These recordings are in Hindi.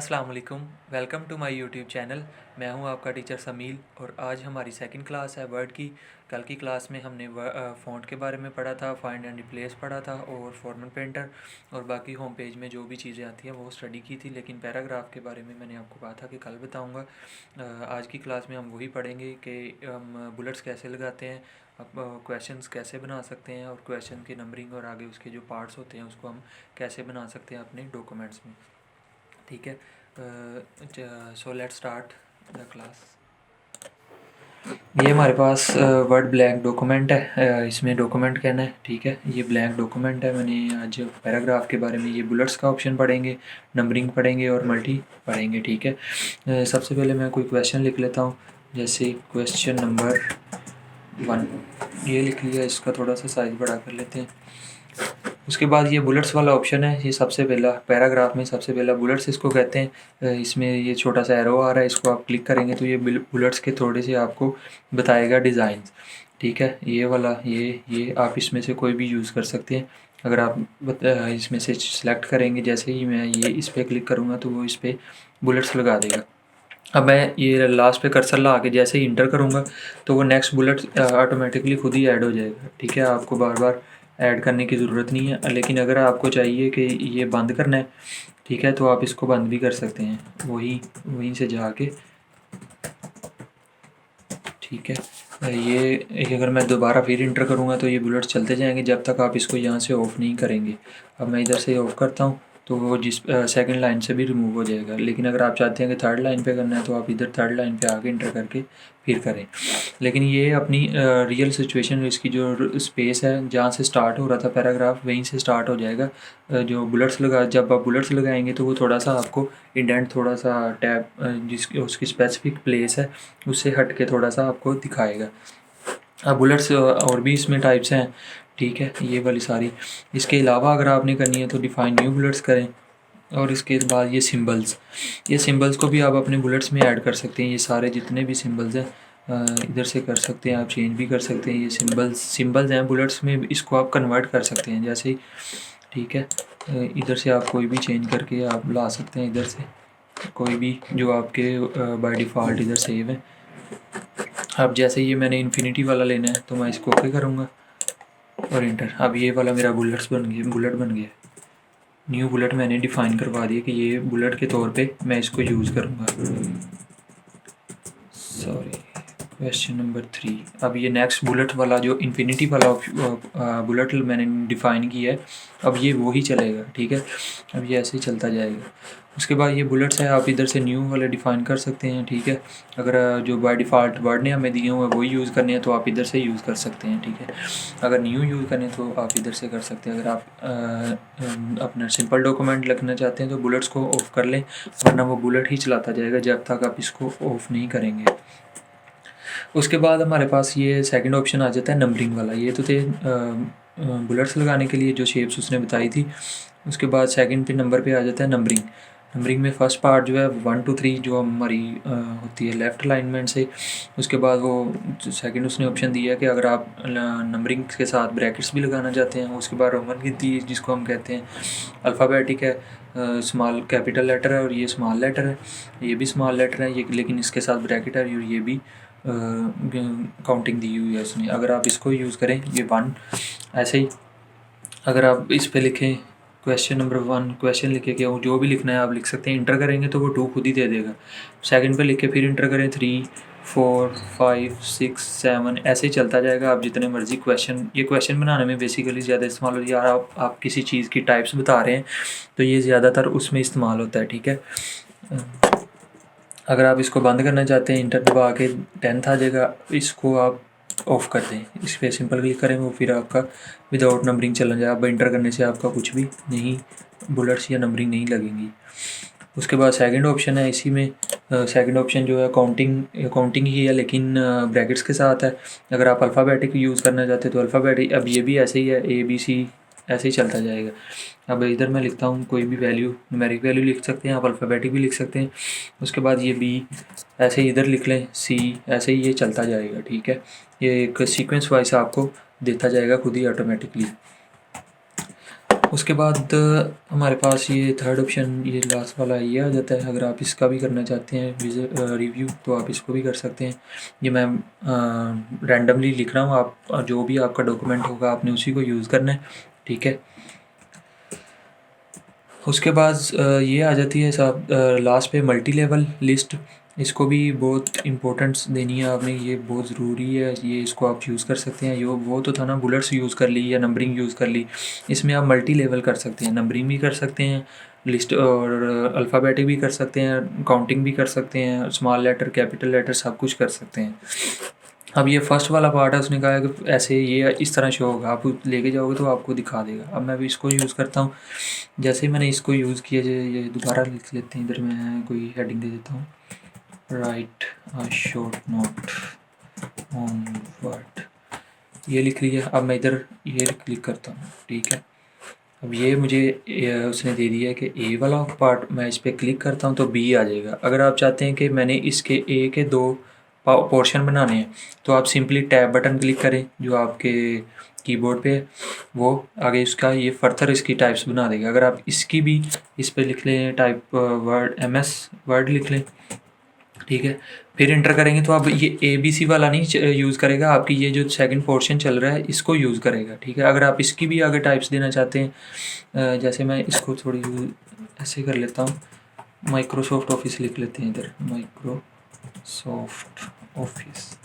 अस्सलाम वालेकुम। Welcome to my YouTube channel. मैं हूं आपका टीचर समील और आज हमारी सेकंड क्लास है वर्ड की। कल की क्लास में हमने फ़ॉन्ट के बारे में पढ़ा था, फाइंड एंड रिप्लेस पढ़ा था और फॉर्मल पेंटर और बाकी होम पेज में जो भी चीज़ें आती हैं वो स्टडी की थी। लेकिन पैराग्राफ के बारे में मैंने आपको कहा था कि कल बताऊँगा। आज की क्लास में हम वही पढ़ेंगे कि हम बुलेट्स कैसे लगाते हैं, क्वेश्चंस कैसे बना सकते हैं और क्वेश्चन की नंबरिंग और आगे उसके जो पार्ट्स होते हैं उसको हम कैसे बना सकते हैं अपने डॉक्यूमेंट्स में। ठीक है, so let's start the class. ये हमारे पास वर्ड ब्लैंक डॉक्यूमेंट है, इसमें डॉक्यूमेंट कहना है। ठीक है, ये ब्लैंक डॉक्यूमेंट है। मैंने आज पैराग्राफ के बारे में ये बुलेट्स का ऑप्शन पढ़ेंगे, नंबरिंग पढ़ेंगे और मल्टी पढ़ेंगे। ठीक है, सबसे पहले मैं कोई क्वेश्चन लिख लेता हूँ। जैसे क्वेश्चन नंबर 1 ये लिख लिया, इसका थोड़ा सा साइज़ बड़ा कर लेते हैं। उसके बाद ये बुलेट्स वाला ऑप्शन है, ये सबसे पहला पैराग्राफ में सबसे पहला बुलेट्स इसको कहते हैं। इसमें ये छोटा सा एरो आ रहा है, इसको आप क्लिक करेंगे तो ये बुलेट्स के थोड़े से आपको बताएगा डिज़ाइंस। ठीक है, ये वाला ये आप इसमें से कोई भी यूज़ कर सकते हैं। अगर आप इसमें से सिलेक्ट करेंगे, जैसे ही मैं ये इस पर क्लिक करूँगा तो वो इस पर बुलेट्स लगा देगा। अब मैं ये लास्ट पे कर्सर ला के जैसे ही इंटर करूँगा तो वो नेक्स्ट बुलेट ऑटोमेटिकली खुद ही ऐड हो जाएगा। ठीक है, आपको बार बार ऐड करने की ज़रूरत नहीं है। लेकिन अगर आपको चाहिए कि ये बंद करना है, ठीक है, तो आप इसको बंद भी कर सकते हैं वहीं से जाके। ठीक है, ये अगर मैं दोबारा फिर इंटर करूँगा तो ये बुलेट चलते जाएंगे जब तक आप इसको यहाँ से ऑफ़ नहीं करेंगे। अब मैं इधर से ऑफ़ करता हूँ तो वो जिस सेकंड लाइन से भी रिमूव हो जाएगा। लेकिन अगर आप चाहते हैं कि थर्ड लाइन पे करना है तो आप इधर थर्ड लाइन पे आके इंटर करके फिर करें। लेकिन ये अपनी रियल सिचुएशन, इसकी जो स्पेस है जहाँ से स्टार्ट हो रहा था पैराग्राफ वहीं से स्टार्ट हो जाएगा। जो बुलेट्स जब आप बुलेट्स लगाएंगे तो वो थोड़ा सा आपको इंडेंट, थोड़ा सा टैब जिसकी उसकी स्पेसिफिक प्लेस है उससे हट के थोड़ा सा आपको दिखाएगा। अब बुलेट्स और भी इसमें टाइप्स हैं। ठीक है, ये वाली सारी। इसके अलावा अगर आपने करनी है तो डिफाइन न्यू बुलेट्स करें। और इसके बाद ये सिंबल्स को भी आप अपने बुलेट्स में ऐड कर सकते हैं। ये सारे जितने भी सिंबल्स हैं इधर से कर सकते हैं, आप चेंज भी कर सकते हैं। ये सिंबल्स हैं बुलेट्स में, इसको आप कन्वर्ट कर सकते हैं जैसे ही। ठीक है, इधर से आप कोई भी चेंज करके आप ला सकते हैं, इधर से कोई भी जो आपके बाय डिफ़ॉल्ट इधर सेव है। अब जैसे ये मैंने इन्फिनिटी वाला लेना है तो मैं इसको ओके करूँगा और इंटर। अब ये वाला मेरा बुलेट बन गया। न्यू बुलेट मैंने डिफ़ाइन करवा दिया कि ये बुलेट के तौर पे मैं इसको यूज़ करूँगा। Sorry, question number 3। अब ये नेक्स्ट बुलेट वाला जो इन्फिनिटी वाला बुलेट मैंने डिफ़ाइन किया है, अब ये वो ही चलेगा। ठीक है, अब ये ऐसे ही चलता जाएगा। उसके बाद ये बुलेट्स है, आप इधर से न्यू वाले डिफ़ाइन कर सकते हैं। ठीक है, अगर जो बाय डिफ़ॉल्ट वर्ड ने हमें दिए हुए वही यूज़ करने हैं तो आप इधर से यूज़ कर सकते हैं। ठीक है, अगर न्यू यूज़ करने तो आप इधर से कर सकते हैं। अगर आप अपना सिंपल डॉक्यूमेंट लिखना चाहते हैं तो बुलेट्स को ऑफ़ कर लें, वरना वो बुलेट ही चलाता जाएगा जब तक आप इसको ऑफ़ नहीं करेंगे। उसके बाद हमारे पास ये सेकंड ऑप्शन आ जाता है नंबरिंग वाला। ये तो थे बुलेट्स लगाने के लिए जो शेप्स उसने बताई थी। उसके बाद सेकंड पे नंबर पे आ जाता है नंबरिंग में फर्स्ट पार्ट जो है 1 to 3 जो हमारी होती है लेफ़्ट अलाइनमेंट से। उसके बाद वो सेकंड उसने ऑप्शन दिया है कि अगर आप नंबरिंग के साथ ब्रैकेट्स भी लगाना चाहते हैं। उसके बाद रोमन गिनती जिसको हम कहते हैं, अल्फ़ाबेटिक है, स्मॉल कैपिटल लेटर है और ये स्मॉल लेटर है, ये भी स्मॉल लेटर है ये, लेकिन इसके साथ ब्रैकेट है और ये भी काउंटिंग दी हुई है उसने। अगर आप इसको यूज़ करें ये 1 ऐसे ही। अगर आप इस पे लिखें क्वेश्चन नंबर 1, क्वेश्चन लिखे कि जो भी लिखना है आप लिख सकते हैं। इंटर करेंगे तो वो 2 खुद ही दे देगा। सेकंड पे लिख के फिर इंटर करें 3, 4, 5, 6, 7 ऐसे ही चलता जाएगा। आप जितने मर्जी ये क्वेश्चन बनाने में बेसिकली ज़्यादा इस्तेमाल होती है। यार आप किसी चीज़ की टाइप्स बता रहे हैं तो ये ज़्यादातर उसमें इस्तेमाल होता है। ठीक है, अगर आप इसको बंद करना चाहते हैं इंटर दबा के 10th आ जाएगा, इसको आप ऑफ़ कर दें। इस पर सिंपल क्लिक करें, वो फिर आपका विदाउट नंबरिंग चला जाएगा। अब इंटर करने से आपका कुछ भी नहीं, बुलेट्स या नंबरिंग नहीं लगेंगी। उसके बाद सेकंड ऑप्शन है, इसी में सेकंड ऑप्शन जो है काउंटिंग ही है लेकिन ब्रैकेट्स के साथ है। अगर आप अल्फ़ाबेटिक यूज़ करना चाहते हैं तो अल्फ़ाबेटिक। अब ये भी ऐसे ही है, ABC ऐसे ही चलता जाएगा। अब इधर मैं लिखता हूँ कोई भी वैल्यू, न्यूमेरिक वैल्यू लिख सकते हैं आप, अल्फ़ाबेटिक भी लिख सकते हैं। उसके बाद ये B ऐसे ही इधर लिख लें, C ऐसे ही ये चलता जाएगा। ठीक है, ये एक सीक्वेंस वाइज आपको देता जाएगा खुद ही ऑटोमेटिकली। उसके बाद हमारे पास ये थर्ड ऑप्शन, ये लास्ट वाला ये आ जाता है। अगर आप इसका भी करना चाहते हैं रिव्यू तो आप इसको भी कर सकते हैं। ये मैं रैंडमली लिख रहा हूँ, आप जो भी आपका डॉक्यूमेंट होगा आपने उसी को यूज़ करना है, ठीक है। उसके बाद ये आ जाती है साहब लास्ट पे मल्टी लेवल लिस्ट। इसको भी बहुत इम्पोर्टेंस देनी है आपने, ये बहुत ज़रूरी है, ये इसको आप यूज़ कर सकते हैं। यो वो तो था ना, बुलेट्स यूज़ कर ली या नंबरिंग यूज़ कर ली, इसमें आप मल्टी लेवल कर सकते हैं, नंबरिंग भी कर सकते हैं, लिस्ट और अल्फ़ाबेटिक भी कर सकते हैं, काउंटिंग भी कर सकते हैं, स्मॉल लेटर कैपिटल लेटर सब कुछ कर सकते हैं। अब ये फर्स्ट वाला पार्ट है, उसने कहा है कि ऐसे ये इस तरह शो होगा, आप लेके जाओगे तो आपको दिखा देगा। अब मैं भी इसको यूज़ करता हूँ। जैसे ही मैंने इसको यूज़ किया, ये दोबारा लिख लेते हैं, इधर मैं कोई हेडिंग दे देता हूँ, right a short note on word, ये लिख लिया। अब मैं इधर ये क्लिक करता हूँ, ठीक है। अब ये मुझे उसने दे दिया है कि ए वाला पार्ट, मैं इस पर क्लिक करता हूँ तो बी आ जाएगा। अगर आप चाहते हैं कि मैंने इसके ए के 2 पोर्शन बनाने हैं तो आप सिंपली टैब बटन क्लिक करें जो आपके कीबोर्ड पे है, वो आगे इसका ये फर्दर इसकी टाइप्स बना देगा। अगर आप इसकी भी इस पे लिख लें टाइप वर्ड MS वर्ड लिख लें, ठीक है, फिर इंटर करेंगे तो अब ये ABC वाला नहीं यूज़ करेगा, आपकी ये जो सेकंड पोर्शन चल रहा है इसको यूज़ करेगा, ठीक है। अगर आप इसकी भी आगे टाइप्स देना चाहते हैं, जैसे मैं इसको थोड़ी ऐसे कर लेता हूँ, माइक्रोसॉफ्ट ऑफिस लिख लेते हैं इधर, माइक्रोसॉफ्ट ऑफिस।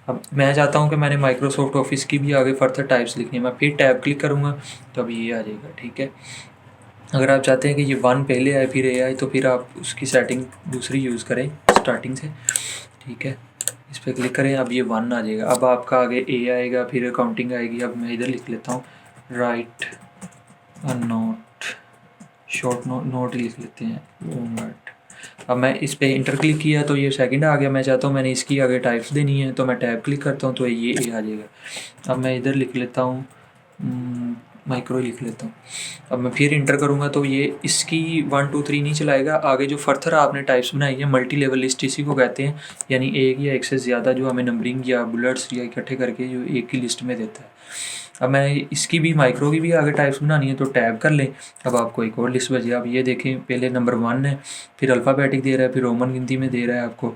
अब मैं चाहता हूँ कि मैंने माइक्रोसॉफ्ट ऑफिस की भी आगे फर्दर टाइप्स लिखनी है, मैं फिर टैब क्लिक करूँगा तो अब ये आ जाएगा, ठीक है। अगर आप चाहते हैं कि ये 1 पहले आए फिर ए आए तो फिर आप उसकी सेटिंग दूसरी यूज़ करें स्टार्टिंग से, ठीक है। इस पर क्लिक करें, अब ये 1 आ जाएगा। अब आपका आगे ए आएगा, फिर काउंटिंग आएगी। अब मैं इधर लिख लेता हूँ, right a note, short note लिख लेते हैं, वर्ड। अब मैं इस पर इंटर क्लिक किया तो ये सेकंड आ गया। मैं चाहता हूँ मैंने इसकी आगे टाइप्स देनी है तो मैं टैब क्लिक करता हूँ तो ये ए आ जाएगा। अब मैं इधर लिख लेता हूँ, माइक्रो लिख लेता हूँ। अब मैं फिर इंटर करूँगा तो ये इसकी 1 2 3 नहीं चलाएगा, आगे जो फर्दर आपने टाइप्स बनाई है मल्टी लेवल लिस्ट इसी को कहते हैं, यानी एक या एक से ज़्यादा जो हमें नंबरिंग या बुलेट्स या इकट्ठे करके जो एक की लिस्ट में देता है। अब मैं इसकी भी माइक्रो की भी आगे टाइप्स बनानी है तो टैब कर लें। अब आपको एक और लिस्ट बची। अब ये देखें, पहले नंबर 1 है, फिर अल्फ़ाबेटिक दे रहा है, फिर रोमन गिनती में दे रहा है आपको,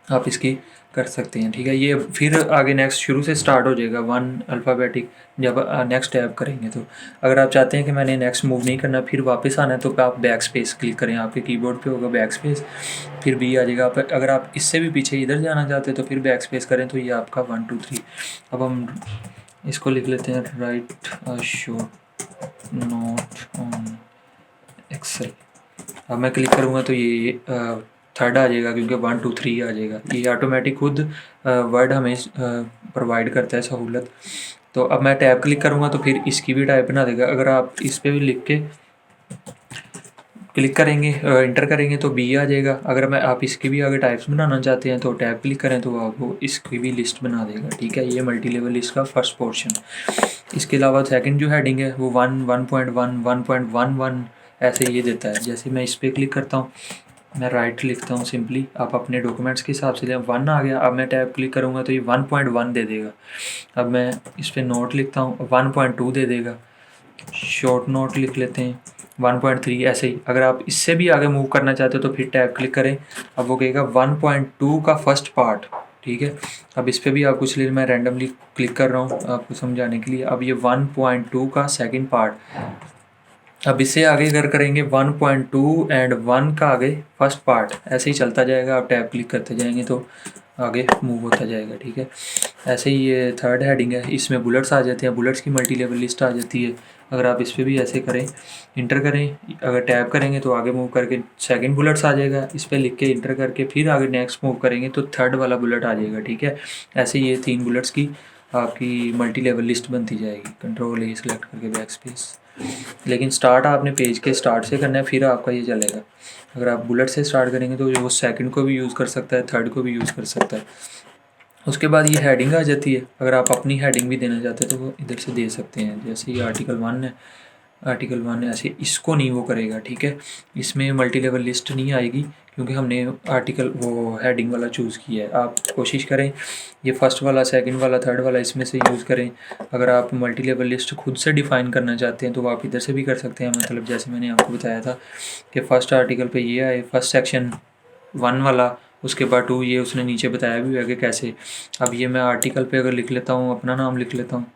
आप इसकी कर सकते हैं, ठीक है। ये फिर आगे नेक्स्ट शुरू से स्टार्ट हो जाएगा 1 अल्फ़ाबेटिक जब नेक्स्ट टैब करेंगे तो। अगर आप चाहते हैं कि मैंने नेक्स्ट मूव नहीं करना फिर वापस आना है तो आप बैक स्पेस क्लिक करें, आपके कीबोर्ड पे होगा बैक स्पेस, फिर बी आ जाएगा। अगर आप इससे भी पीछे इधर जाना चाहते हैं तो फिर बैक स्पेस करें तो ये आपका 1 2 3। अब हम इसको लिख लेते हैं, write a short note on Excel. अब मैं क्लिक करूँगा तो ये थर्ड आ जाएगा क्योंकि 1 2 3 आ जाएगा। ये ऑटोमेटिक खुद वर्ड हमें प्रोवाइड करता है सहूलत। तो अब मैं टैब क्लिक करूँगा तो फिर इसकी भी टाइप बना देगा। अगर आप इस पर भी लिख के क्लिक करेंगे इंटर करेंगे तो बी आ जाएगा। अगर मैं आप इसकी भी आगे टाइप्स बनाना चाहते हैं तो टैब क्लिक करें तो आपको इसकी भी लिस्ट बना देगा, ठीक है। ये मल्टी लेवल लिस्ट का फर्स्ट पोर्शन। इसके अलावा सेकंड जो हेडिंग है वो 1 1.1 1.11 ऐसे ये देता है। जैसे मैं इस पर क्लिक करता हूँ, मैं राइट लिखता हूँ सिंपली, आप अपने डॉक्यूमेंट्स के हिसाब से लें। 1 आ गया। अब मैं टैब क्लिक करूँगा तो ये 1.1 दे देगा। अब मैं इस पर नोट लिखता हूँ, 1.2 दे देगा। शॉर्ट नोट लिख लेते हैं 1.3 ऐसे ही। अगर आप इससे भी आगे मूव करना चाहते हो तो फिर टैब क्लिक करें। अब वो कहेगा 1.2 का फर्स्ट पार्ट, ठीक है। अब इस पर भी आप कुछ ले, मैं रैंडमली क्लिक कर रहा हूँ आपको समझाने के लिए। अब ये 1.2 का सेकंड पार्ट। अब इससे आगे अगर करेंगे 1.2 एंड 1 का आगे फर्स्ट पार्ट, ऐसे ही चलता जाएगा। आप टैब क्लिक करते जाएंगे तो आगे मूव होता जाएगा, ठीक है। ऐसे ही ये थर्ड हेडिंग है, इसमें बुलेट्स आ जाते हैं, बुलेट्स की मल्टी लेवल लिस्ट आ जाती है। अगर आप इस पर भी ऐसे करें, इंटर करें, अगर टैब करेंगे तो आगे मूव करके सेकंड बुलेट्स आ जाएगा। इस पर लिख के इंटर करके फिर आगे नेक्स्ट मूव करेंगे तो थर्ड वाला बुलेट आ जाएगा, ठीक है। ऐसे ये 3 बुलेट्स की आपकी मल्टी लेवल लिस्ट बनती जाएगी। कंट्रोल ए सेलेक्ट करके बैक स्पेस। लेकिन स्टार्ट आपने पेज के स्टार्ट से करना है फिर आपका ये चलेगा। अगर आप बुलेट से स्टार्ट करेंगे तो वो सेकंड को भी यूज़ कर सकता है, थर्ड को भी यूज़ कर सकता है। उसके बाद ये हेडिंग आ जाती है। अगर आप अपनी हेडिंग भी देना चाहते हैं तो वो इधर से दे सकते हैं। जैसे ये आर्टिकल 1 है, आर्टिकल 1 ऐसे इसको नहीं वो करेगा, ठीक है। इसमें मल्टी लेवल लिस्ट नहीं आएगी क्योंकि हमने आर्टिकल वो हेडिंग वाला चूज़ किया है। आप कोशिश करें ये फर्स्ट वाला, सेकंड वाला, थर्ड वाला इसमें से यूज़ करें। अगर आप मल्टी लेवल लिस्ट खुद से डिफ़ाइन करना चाहते हैं तो आप इधर से भी कर सकते हैं। मतलब जैसे मैंने आपको बताया था कि फ़र्स्ट आर्टिकल पे ये आए, फर्स्ट सेक्शन 1 वाला, उसके बाद 2, ये उसने नीचे बताया भी हुआ है कि कैसे। अब ये मैं आर्टिकल पे अगर लिख लेता हूँ, अपना नाम लिख लेता हूँ,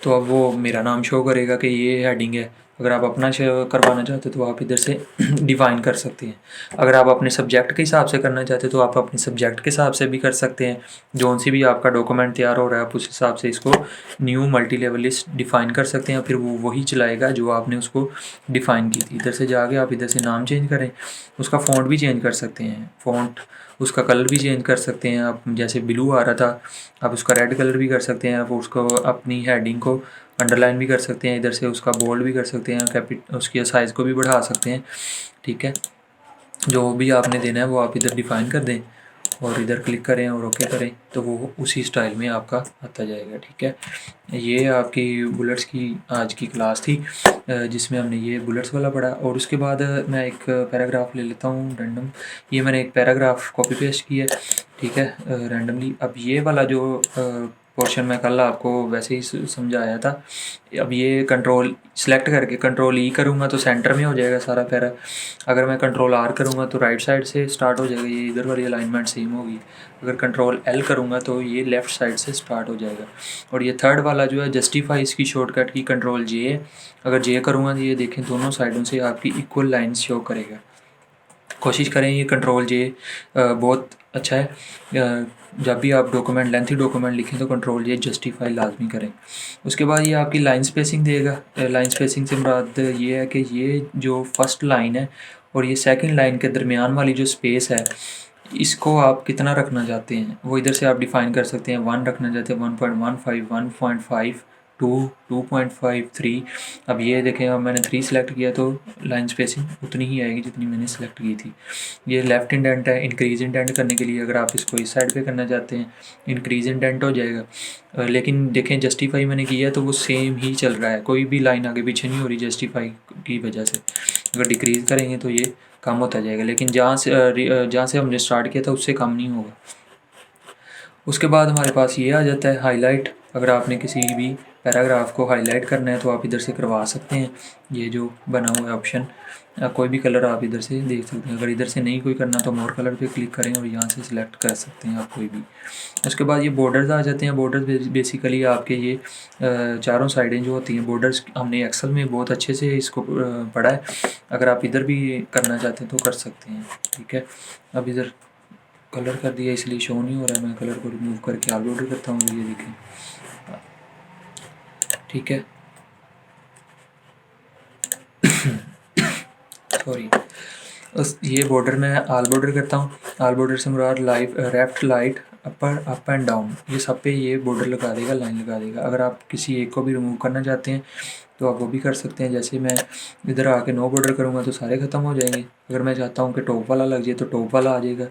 तो अब वो मेरा नाम शो करेगा कि ये हेडिंग है। अगर आप अपना शो करवाना चाहते हो तो आप इधर से डिफ़ाइन कर सकते हैं। अगर आप अपने सब्जेक्ट के हिसाब से करना चाहते हो तो आप अपने सब्जेक्ट के हिसाब से भी कर सकते हैं। जौन सी भी आपका डॉक्यूमेंट तैयार हो रहा है आप उस हिसाब से इसको new multi level list define कर सकते हैं। फिर वो वही चलाएगा जो आपने उसको डिफ़ाइन की थी। इधर से जाके आप इधर से नाम चेंज करें, उसका फ़ॉन्ट भी चेंज कर सकते हैं, फ़ॉन्ट उसका कलर भी चेंज कर सकते हैं आप। जैसे ब्लू आ रहा था आप उसका रेड कलर भी कर सकते हैं। आप उसको अपनी हेडिंग को अंडरलाइन भी कर सकते हैं, इधर से उसका बोल्ड भी कर सकते हैं, उसकी साइज़ को भी बढ़ा सकते हैं, ठीक है। जो भी आपने देना है वो आप इधर डिफ़ाइन कर दें और इधर क्लिक करें और ओके करें तो वो उसी स्टाइल में आपका आता जाएगा, ठीक है। ये आपकी बुलेट्स की आज की क्लास थी जिसमें हमने ये बुलेट्स वाला पढ़ा। और उसके बाद मैं एक पैराग्राफ ले लेता हूँ रैंडम। ये मैंने एक पैराग्राफ कॉपी पेस्ट किया है, ठीक है, रैंडमली। अब ये वाला जो पोर्शन मैं कल आपको वैसे ही समझाया था, अब ये कंट्रोल सेलेक्ट करके कंट्रोल ई करूँगा तो सेंटर में हो जाएगा सारा पैरा। अगर मैं कंट्रोल आर करूँगा तो राइट साइड से स्टार्ट हो जाएगा, ये इधर वाली अलाइनमेंट सेम होगी। अगर कंट्रोल एल करूँगा तो ये लेफ़्ट साइड से स्टार्ट हो जाएगा। और ये थर्ड वाला जो है जस्टिफाई, इसकी शॉर्टकट की कंट्रोल जे है। अगर जे करूँगा तो ये देखें दोनों साइडों से आपकी इक्वल लाइन्स शो करेगा। कोशिश करें ये कंट्रोल जे बहुत अच्छा है। जब भी आप डॉक्यूमेंट लेंथी डॉक्यूमेंट लिखें तो कंट्रोल जे जस्टिफाई लाजमी करें। उसके बाद ये आपकी लाइन स्पेसिंग देगा। लाइन स्पेसिंग से मुराद ये है कि ये जो फर्स्ट लाइन है और ये सेकंड लाइन के दरमियान वाली जो स्पेस है इसको आप कितना रखना चाहते हैं वो इधर से आप डिफ़ाइन कर सकते हैं। 1 रखना चाहते हैं, 1.15, 1.5, 2, 2.5, 3। अब ये देखें, अब मैंने 3 सेलेक्ट किया तो लाइन स्पेसिंग उतनी ही आएगी जितनी मैंने सेलेक्ट की थी। ये लेफ़्ट इंडेंट है। इंक्रीज़ इंडेंट करने के लिए अगर आप इसको इस साइड पे करना चाहते हैं इंक्रीज़ इंडेंट हो जाएगा। लेकिन देखें जस्टिफाई मैंने किया तो वो सेम ही चल रहा है, कोई भी लाइन आगे पीछे नहीं हो रही जस्टिफाई की वजह से। अगर डिक्रीज़ करेंगे तो ये कम होता जाएगा, लेकिन जहाँ से हमने स्टार्ट किया था उससे कम नहीं होगा। उसके बाद हमारे पास ये आ जाता है हाईलाइट। अगर आपने किसी भी पैराग्राफ को हाईलाइट करना है तो आप इधर से करवा सकते हैं। ये जो बना हुआ है ऑप्शन, कोई भी कलर आप इधर से देख सकते हैं। अगर इधर से नहीं कोई करना तो मोर कलर पे क्लिक करें और यहाँ से सिलेक्ट कर सकते हैं आप कोई भी। उसके बाद ये बॉर्डर्स आ जाते हैं। बॉर्डर्स बेसिकली आपके ये चारों साइडें जो होती हैं बॉर्डर्स, हमने एक्सेल में बहुत अच्छे से इसको पढ़ा है। अगर आप इधर भी करना चाहते हैं तो कर सकते हैं, ठीक है। अब इधर कलर कर दिया इसलिए शो नहीं हो रहा है, मैं कलर को रिमूव करके ऑल बॉर्डर करता हूँ, ये देखें, ठीक है। सॉरी, ये बॉर्डर मैं ऑल बॉर्डर करता हूँ। ऑल बॉर्डर से मुराद left right upper up and down, ये सब पे ये बॉर्डर लगा देगा, लाइन लगा देगा। अगर आप किसी एक को भी रिमूव करना चाहते हैं तो आप वो भी कर सकते हैं। जैसे मैं इधर आके नो बॉर्डर करूँगा तो सारे ख़त्म हो जाएंगे। अगर मैं चाहता हूँ कि टॉप वाला लग जाए तो टॉप वाला आ जाएगा,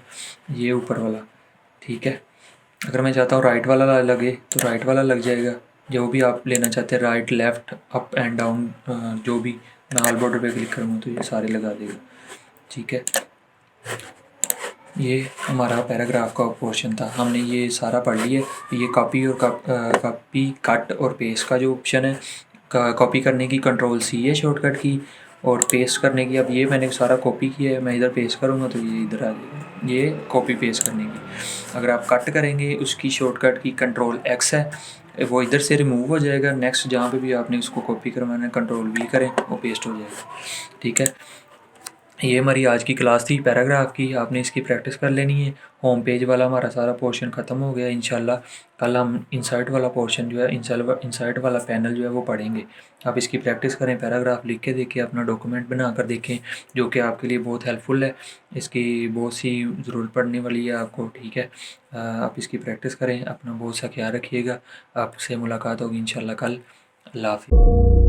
ये ऊपर वाला, ठीक है। अगर मैं चाहता हूँ राइट वाला लगे तो राइट वाला लग जाएगा। जो भी आप लेना चाहते हैं, right left up and down, जो भी, मैं ऑल बॉर्डर पे क्लिक करूँगा तो ये सारे लगा देगा, ठीक है। ये हमारा पैराग्राफ का पोर्शन था, हमने ये सारा पढ़ लिया। ये कॉपी और कॉपी कट और पेस्ट का जो ऑप्शन है, कॉपी करने की कंट्रोल सी है शॉर्टकट की, और पेस्ट करने की, अब ये मैंने सारा कॉपी किया है, मैं इधर पेस्ट करूँगा तो ये इधर आ जाएगा, ये कॉपी पेस्ट करने की। अगर आप कट करेंगे उसकी शॉर्टकट की कंट्रोल एक्स है, वो इधर से रिमूव हो जाएगा। नेक्स्ट जहाँ पे भी आपने उसको कॉपी करवाना है कंट्रोल वी करें, वो पेस्ट हो जाएगा, ठीक है। ये हमारी आज की क्लास थी पैराग्राफ की, आपने इसकी प्रैक्टिस कर लेनी है। होम पेज वाला हमारा सारा पोर्शन ख़त्म हो गया। इंशाल्लाह कल हम इंसर्ट वाला पोर्शन जो है, इंसर्ट वाला पैनल जो है वो पढ़ेंगे। आप इसकी प्रैक्टिस करें, पैराग्राफ लिख के देखें, अपना डॉक्यूमेंट बना कर देखें, जो कि आपके लिए बहुत हेल्पफुल है। इसकी बहुत सी ज़रूरत पड़ने वाली है आपको, ठीक है। आप इसकी प्रैक्टिस करें, अपना बहुत सा ख्याल रखिएगा। आपसे मुलाकात होगी इंशाल्लाह कल। अल्लाह हाफ़िज़।